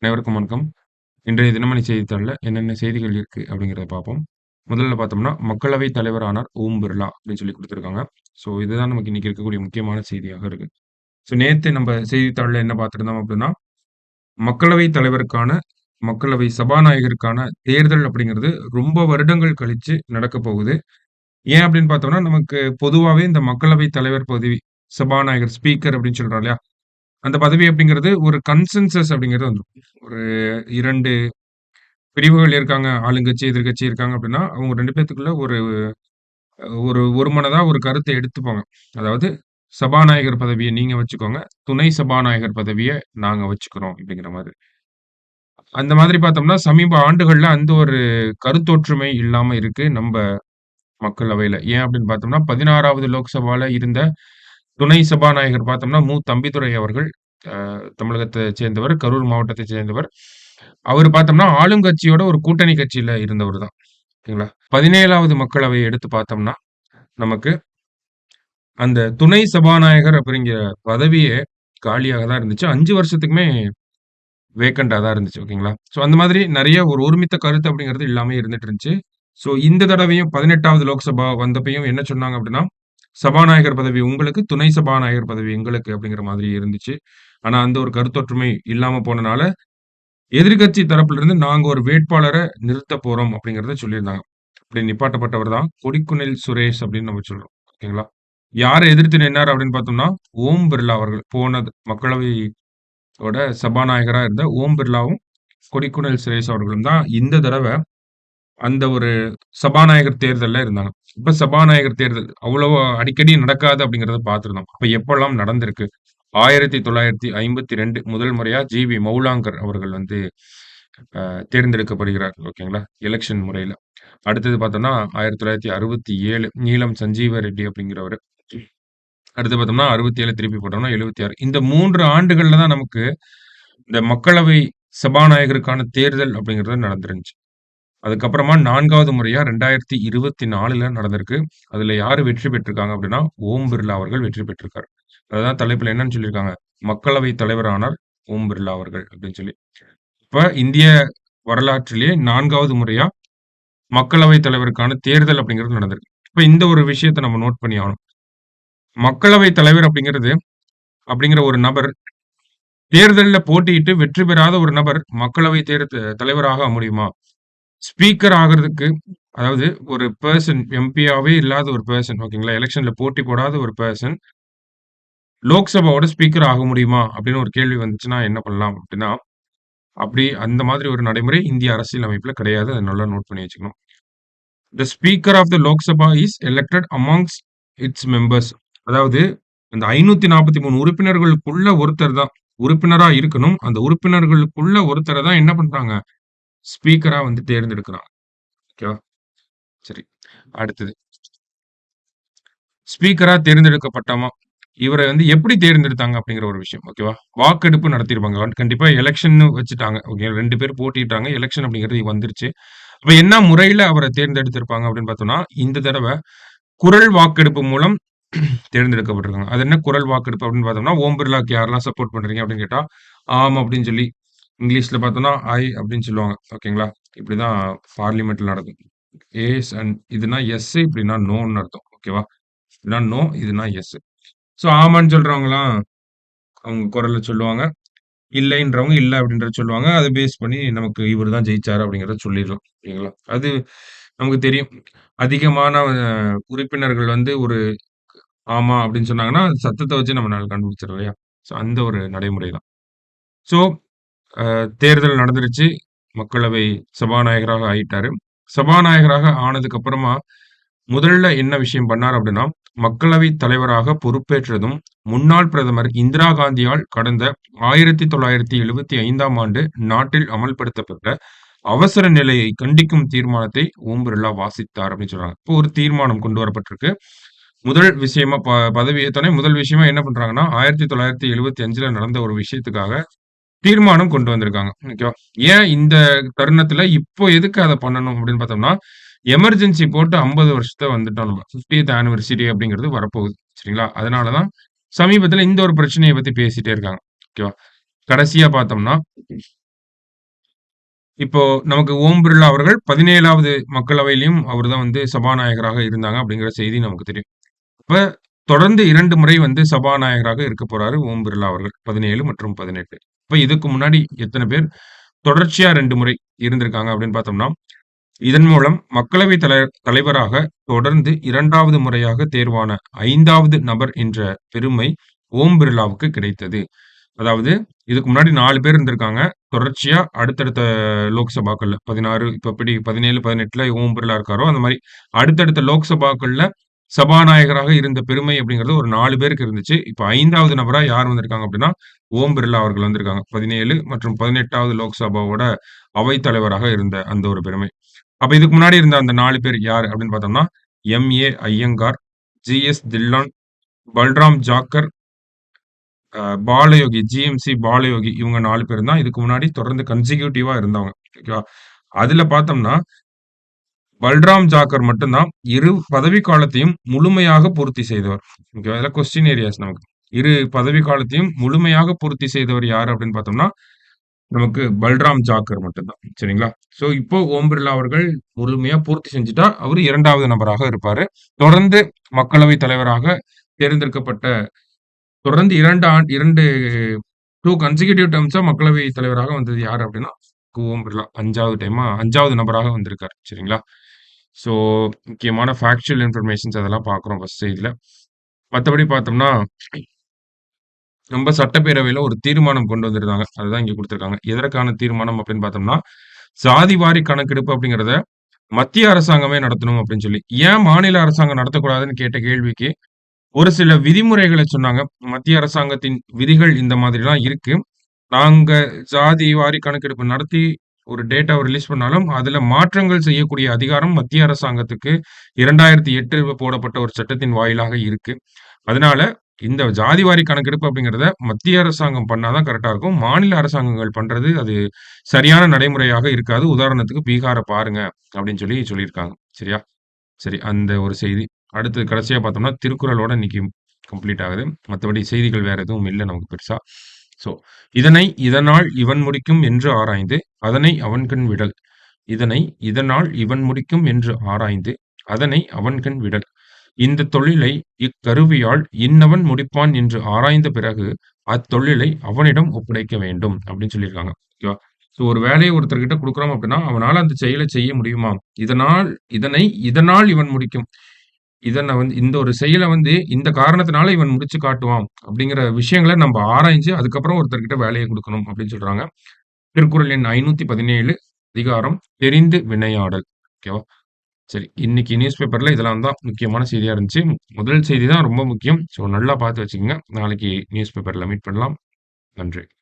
அனைவருக்கும் வணக்கம். இன்றைய தினமணி செய்தித்தாள்ல என்னென்ன செய்திகள் இருக்கு அப்படிங்கிறத பார்ப்போம். முதல்ல பார்த்தோம்னா, மக்களவைத் தலைவர் ஆனார் ஓம் பிர்லா அப்படின்னு சொல்லி குடுத்துருக்காங்க. ஸோ, இதுதான் நமக்கு இன்னைக்கு இருக்கக்கூடிய முக்கியமான செய்தியாக இருக்கு. ஸோ, நேத்து நம்ம செய்தித்தாள்ல என்ன பார்த்திருந்தோம் அப்படின்னா, மக்களவைத் தலைவருக்கான மக்களவை சபாநாயகருக்கான தேர்தல் அப்படிங்கிறது ரொம்ப வருடங்கள் கழிச்சு நடக்கப் போகுது. ஏன் அப்படின்னு பார்த்தோம்னா, நமக்கு பொதுவாவே இந்த மக்களவைத் தலைவர் பதவி, சபாநாயகர், ஸ்பீக்கர் அப்படின்னு சொல்றோம் இல்லையா? அந்த பதவி அப்படிங்கிறது ஒரு கன்சென்சஸ் அப்படிங்கிறது வந்துரும். ஒரு 2 பிரிவுகள் இருக்காங்க. ஆளுங்கட்சி, எதிர்க்கட்சி இருக்காங்க அப்படின்னா, அவங்க 2 பேத்துக்குள்ள ஒரு ஒரு ஒரு மனதா ஒரு கருத்த எடுத்துப்பாங்க. அதாவது சபாநாயகர் பதவிய நீங்க வச்சுக்கோங்க. துணை சபாநாயகர் பதவிய நாங்க வச்சுக்கிறோம் அப்படிங்கிற மாதிரி. அந்த மாதிரி பார்த்தோம்னா, சமீப ஆண்டுகள்ல அந்த ஒரு கருத்தொற்றுமை இல்லாம இருக்கு நம்ப மக்களவையில. ஏன் அப்படின்னு பார்த்தோம்னா, 16வது லோக்சபால இருந்த துணை சபாநாயகர் பார்த்தோம்னா, தம்பிதுரை அவர்கள். தமிழகத்த சேர்ந்தவர். கரூர் மாவட்டத்தைச் சேர்ந்தவர். அவரு பார்த்தோம்னா, ஆளுங்கட்சியோட ஒரு கூட்டணி கட்சியில இருந்தவர் தான். ஓகேங்களா? 17வது மக்களவைய எடுத்து பார்த்தோம்னா, நமக்கு அந்த துணை சபாநாயகர் அப்படிங்கிற பதவியே காலியாக தான் இருந்துச்சு. 5 வருஷத்துக்குமே வேக்கன்ட்டா தான் இருந்துச்சு. ஓகேங்களா? ஸோ அந்த மாதிரி நெறைய ஒரு ஒருமித்த கருத்து அப்படிங்கிறது இல்லாம இருந்துட்டு இருந்துச்சு. ஸோ இந்த தடவையும் 18வது லோக்சபா வந்தப்பயும் என்ன சொன்னாங்க அப்படின்னா, சபாநாயகர் பதவி உங்களுக்கு, துணை சபாநாயகர் பதவி எங்களுக்கு அப்படிங்கிற மாதிரி இருந்துச்சு. ஆனா அந்த ஒரு கருத்தொற்றுமை இல்லாம போனனால, எதிர்க்கட்சி தரப்புல இருந்து நாங்க ஒரு வேட்பாளர நிறுத்தப் போறோம் அப்படிங்கிறத சொல்லியிருந்தாங்க. அப்படி நிப்பாட்டப்பட்டவர் தான் கொடிக்குனில் சுரேஷ் அப்படின்னு நம்ம சொல்றோம். ஓகேங்களா? யார எதிர்த்து நின்னாரு அப்படின்னு பார்த்தோம்னா, ஓம் பிர்லா அவர்கள். போனது மக்களவையோட சபாநாயகரா இருந்த ஓம் பிர்லாவும், கொடிக்குனில் சுரேஷ் அவர்களும் தான் இந்த தடவ அந்த ஒரு சபாநாயகர் தேர்தல்ல இருந்தாங்க. இப்ப சபாநாயகர் தேர்தல் அவ்வளவா அடிக்கடி நடக்காது அப்படிங்கிறத பார்த்திருந்தோம். அப்ப எப்பல்லாம் நடந்திருக்கு? 1952 முதல் முறையா ஜி.வி. மௌலாங்கர் அவர்கள் வந்து தேர்ந்தெடுக்கப்படுகிறார். ஓகேங்களா? எலக்ஷன் முறையில. அடுத்தது பார்த்தோம்னா, 1967 நீலம் சஞ்சீவ ரெட்டி அப்படிங்கிறவரு. அடுத்து பார்த்தோம்னா 67 திருப்பி போட்டோம்னா 76. இந்த 3 ஆண்டுகள்ல தான் நமக்கு இந்த மக்களவை சபாநாயகருக்கான தேர்தல் அப்படிங்கிறது நடந்துருந்துச்சு. அதுக்கப்புறமா 4வது முறையா 2024ல நடந்திருக்கு. அதுல யாரு வெற்றி பெற்றிருக்காங்க அப்படின்னா, ஓம் பிர்லா அவர்கள் வெற்றி பெற்றிருக்காரு. அதுதான் தலைப்புல என்னன்னு சொல்லியிருக்காங்க, மக்களவை தலைவர் ஆனார் ஓம் பிர்லா அவர்கள் அப்படின்னு சொல்லி. இப்ப இந்திய வரலாற்றிலேயே 4வது முறையா மக்களவை தலைவருக்கான தேர்தல் அப்படிங்கிறது நடந்திருக்கு. இப்ப இந்த ஒரு விஷயத்த நம்ம நோட் பண்ணி ஆகணும். மக்களவை தலைவர் அப்படிங்கிற ஒரு நபர் தேர்தல்ல போட்டியிட்டு வெற்றி பெறாத ஒரு நபர் மக்களவை தலைவராக முடியுமா? ஸ்பீக்கர் ஆகுறதுக்கு அதாவது ஒரு பெர்சன் எம்பியாவே இல்லாத ஒரு பெர்சன் ஓகேங்களா? எலக்ஷன்ல போட்டி போடாத ஒரு பெர்சன் லோக்சபாவோட ஸ்பீக்கர் ஆக முடியுமா? அப்படின்னு ஒரு கேள்வி வந்துச்சுன்னா என்ன பண்ணலாம் அப்படின்னா, அந்த மாதிரி ஒரு நடைமுறை இந்திய அரசியல் அமைப்புல கிடையாது. அத நல்லா நோட் பண்ணி வச்சுக்கணும். The speaker of the Lok Sabha is elected amongst its members. அதாவது அந்த 543 உறுப்பினர்களுக்குள்ள ஒருத்தர் தான் உறுப்பினரா இருக்கணும். அந்த உறுப்பினர்களுக்குள்ள ஒருத்தர தான் என்ன பண்றாங்க? ஸ்பீக்கரா வந்து தேர்ந்தெடுக்குறாங்க. ஓகேவா? சரி. அடுத்தது. ஸ்பீக்கரா தேர்ந்தெடுக்கப்பட்டோமா, இவர வந்து எப்படி தேர்ந்தெடுத்தாங்க அப்படிங்கிற ஒரு விஷயம். ஓகேவா? வாக்கெடுப்பு நடத்தியிருப்பாங்க. கண்டிப்பா எலக்ஷன்னு வச்சுட்டாங்க. ஓகே 2 பேர் போட்டியிட்டாங்க. எலக்ஷன் அப்படிங்கிறது வந்துருச்சு. அப்ப என்ன முறையில அவர தேர்ந்தெடுத்திருப்பாங்க அப்படின்னு பார்த்தோம்னா, இந்த தடவ குரல் வாக்கெடுப்பு மூலம் தேர்ந்தெடுக்கப்பட்டிருக்காங்க. அது என்ன குரல் வாக்கெடுப்பு அப்படின்னு பார்த்தோம்னா, ஓம் பிர்லாக்கு யாரெல்லாம் சப்போர்ட் பண்றீங்க அப்படின்னு கேட்டா, ஆம் அப்படின்னு சொல்லி இங்கிலீஷ்ல பார்த்தோம்னா, ஐ அப்படின்னு சொல்லுவாங்க. ஓகேங்களா? இப்படிதான் பார்லிமென்ட்ல நடக்கும். ஏஸ் அண்ட் இதுனா எஸ் இப்படின்னா நோன்னு அர்த்தம். ஓகேவா? இதுனா நோ, இதுனா எஸ். ஸோ ஆமான்னு சொல்றவங்கலாம் அவங்க குரல்ல சொல்லுவாங்க. இல்லைன்றவங்க இல்ல அப்படின்றத சொல்லுவாங்க. அத பேஸ் பண்ணி நமக்கு இவரு தான் ஜெயிச்சாரு அப்படிங்கிறத சொல்லிர்லாம். ஓகேங்களா? அது நமக்கு தெரியும். அதிகமான உறுப்பினர்கள் வந்து ஒரு ஆமா அப்படின்னு சொன்னாங்கன்னா, சத்தத்த வச்சு நம்மனால கண்டுபிடிச்சிடலாம் இல்லையா? ஸோ அந்த ஒரு நடைமுறை தான். ஸோ தேர்தல் நடந்துருச்சு. மக்களவை சபாநாயகராக ஆயிட்டாரு. சபாநாயகராக ஆனதுக்கு அப்புறமா முதல்ல என்ன விஷயம் பண்ணாரு அப்படின்னா, மக்களவைத் தலைவராக பொறுப்பேற்றதும், முன்னாள் பிரதமர் இந்திரா காந்தியால் கடந்த 1975ஆம் ஆண்டு நாட்டில் அமல்படுத்தப்பட்ட அவசர நிலையை கண்டிக்கும் தீர்மானத்தை ஓம் பிர்லா வாசித்தார் அப்படின்னு சொல்றாங்க. இப்போ ஒரு தீர்மானம் கொண்டு வரப்பட்டிருக்கு. முதல் விஷயமா பதவி ஏத்தோனே முதல் விஷயமா என்ன பண்றாங்கன்னா, 1975ல நடந்த ஒரு விஷயத்துக்காக தீர்மானம் கொண்டு வந்திருக்காங்க. ஓகேவா? ஏன் இந்த தருணத்துல இப்போ எதுக்கு அத பண்ணணும் அப்படின்னு பார்த்தோம்னா, எமர்ஜென்சி போட்டு 50 வருஷத்த வந்துட்டோம் நம்ம. 50த் ஆனிவர்சரி அப்படிங்கிறது வரப்போகுது. சரிங்களா? அதனால தான் சமீபத்தில இந்த ஒரு பிரச்சனைய பத்தி பேசிட்டே இருக்காங்க. ஓகேவா? கடைசியா பார்த்தோம்னா, இப்போ நமக்கு ஓம் பிர்லா அவர்கள் 17வது மக்களவையிலயும் அவர்தான் வந்து சபாநாயகராக இருந்தாங்க அப்படிங்கிற செய்தி நமக்கு தெரியும். இப்ப தொடர்ந்து 2 முறை வந்து சபாநாயகராக இருக்க போறாரு ஓம் பிர்லா அவர்கள். 17 மற்றும் 18. இப்ப இதுக்கு முன்னாடி எத்தன பேர் தொடர்ச்சியா 2 முறை இருந்திருக்காங்க அப்படின்னு பார்த்தோம்னா, இதன் மூலம் மக்களவை தலைவராக தொடர்ந்து 2வது முறையாக தேர்வான 5வது நபர் என்ற பெருமை ஓம் பிர்லாவுக்கு கிடைத்தது. அதாவது இதுக்கு முன்னாடி 4 பேர் இருந்திருக்காங்க. தொடர்ச்சியா அடுத்தடுத்த லோக்சபாக்கள்ல 16 இப்ப எப்படி 17, 18ல ஓம் பிர்லா இருக்காரோ, அந்த மாரி அடுத்தடுத்த லோக்சபாக்கள்ல சபாநாயகராக இருந்த பெருமை அப்படிங்கிறது ஒரு 4 பேருக்கு இருந்துச்சு. இப்ப 5வது நபரா யார் வந்திருக்காங்க அப்படின்னா, ஓம் பிர்லா அவர்கள் வந்திருக்காங்க. 17 மற்றும் 18வது லோக்சபாவோட அவைத் தலைவராக இருந்த அந்த ஒரு பெருமை. அப்ப இதுக்கு முன்னாடி இருந்த அந்த 4 பேர் யாரு அப்படின்னு பார்த்தோம்னா, எம்.ஏ. ஐயங்கார், ஜி.எஸ். தில்லான், பல்ராம் ஜாக்கர், பாலயோகி, ஜி.எம்.சி. பாலயோகி இவங்க 4 பேரும் தான் இதுக்கு முன்னாடி தொடர்ந்து கன்சிக்யூட்டிவா இருந்தவங்க. ஓகேவா? அதுல பார்த்தோம்னா, பல்ராம் ஜாக்கர் மட்டும் தான் இரு பதவி காலத்தையும் முழுமையாக பூர்த்தி செய்தவர். ஓகேவா? இதெல்லாம் கொஸ்டின் ஏரியாஸ் நமக்கு. இரு பதவி காலத்தையும் முழுமையாக பூர்த்தி செய்தவர் யாரு அப்படின்னு பார்த்தோம்னா, நமக்கு பல்ராம் ஜாக்கர் மட்டும் தான். சரிங்களா? சோ இப்போ ஓம் பிர்லா அவர்கள் முழுமையா பூர்த்தி செஞ்சுட்டா, அவரு 2வது நபராக இருப்பாரு. தொடர்ந்து மக்களவைத் தலைவராக தேர்ந்தெடுக்கப்பட்ட தொடர்ந்து 2 2 கன்சிக்யூட்டிவ் டெர்ம்ஸா மக்களவைத் தலைவராக வந்தது யாரு அப்படின்னா, ஓம் பிர்லா 5வது நபராக வந்திருக்காரு. சரிங்களா? ஸோ முக்கியமான ஃபேக்சுவல் இன்ஃபர்மேஷன்ஸ் அதெல்லாம் பார்க்குறோம் ஃபர்ஸ்ட் இதுல. மத்தபடி பார்த்தோம்னா, நம்ம சட்டப்பேரவையில ஒரு தீர்மானம் கொண்டு வந்திருந்தாங்க. அதுதான் இங்க குடுத்திருக்காங்க. எதற்கான தீர்மானம் அப்படின்னு பார்த்தோம்னா, சாதி வாரி கணக்கெடுப்பு அப்படிங்கிறத மத்திய அரசாங்கமே நடத்தணும் அப்படின்னு சொல்லி. ஏன் மாநில அரசாங்கம் நடத்தக்கூடாதுன்னு கேட்ட கேள்விக்கு, ஒரு சில விதிமுறைகள சொன்னாங்க. மத்திய அரசாங்கத்தின் விதிகள் இந்த மாதிரிலாம் இருக்கு. நாங்க ஜாதி வாரி கணக்கெடுப்பு நடத்தி ஒரு டேட்டாவ ரிலீஸ் பண்ணாலும், அதுல மாற்றங்கள் செய்யக்கூடிய அதிகாரம் மத்திய அரசாங்கத்துக்கு 2008 போடப்பட்ட ஒரு சட்டத்தின் வாயிலாக இருக்கு. அதனால இந்த ஜாதிவாரி கணக்கெடுப்பு அப்படிங்கிறத மத்திய அரசாங்கம் பண்ணா தான் கரெக்ட்டா இருக்கும். மாநில அரசாங்கங்கள் பண்றது அது சரியான நடைமுறையாக இருக்காது. உதாரணத்துக்கு பீகார பாருங்க அப்படின்னு சொல்லியிருக்காங்க. சரியா? சரி அந்த ஒரு செய்தி. அடுத்தது கடைசியா பார்த்தோம்னா, திருக்குறளோட இன்னைக்கு கம்ப்ளீட் ஆகுது. மத்தபடி செய்திகள் வேற எதுவும் இல்ல நமக்கு பெருசா. ஸோ, இதனால் இவன் முடிக்கும் என்று ஆராய்ந்து, அதனை அவன்கண் விடல். இதனால் இவன் முடிக்கும் என்று ஆராய்ந்து, அதனை அவன்கண் விடல். இந்த தொழிலை இக்கருவியால் இன்னவன் முடிப்பான் என்று ஆராய்ந்த பிறகு, அத்தொழிலை அவனிடம் ஒப்படைக்க வேண்டும் அப்படின்னு சொல்லியிருக்காங்க. ஓகேவா? ஸோ ஒரு வேலைய ஒருத்தர்கிட்ட குடுக்குறோம் அப்படின்னா, அவனால அந்த செயல செய்ய முடியுமா? இதனால் இதனால் இவன் முடிக்கும். இந்த ஒரு செயல வந்து இந்த காரணத்தினால இவன் முடிச்சு காட்டுவான். அப்படிங்கிற விஷயங்கள நம்ப ஆராய்ஞ்சு, அதுக்கப்புறம் ஒருத்தர்கிட்ட வேலைய குடுக்கணும் அப்படின்னு சொல்றாங்க. திருக்குறள் எண் 517 அதிகாரம் தெரிந்து வினையாடல். ஓகேவா? சரி. இன்னைக்கு நியூஸ் பேப்பர்ல இதெல்லாம் தான் முக்கியமான செய்தியா இருந்துச்சு. முதல் செய்தி தான் ரொம்ப முக்கியம். ஸோ நல்லா பார்த்து வச்சுக்கங்க. நாளைக்கு நியூஸ் பேப்பர்ல மீட் பண்ணலாம். நன்றி.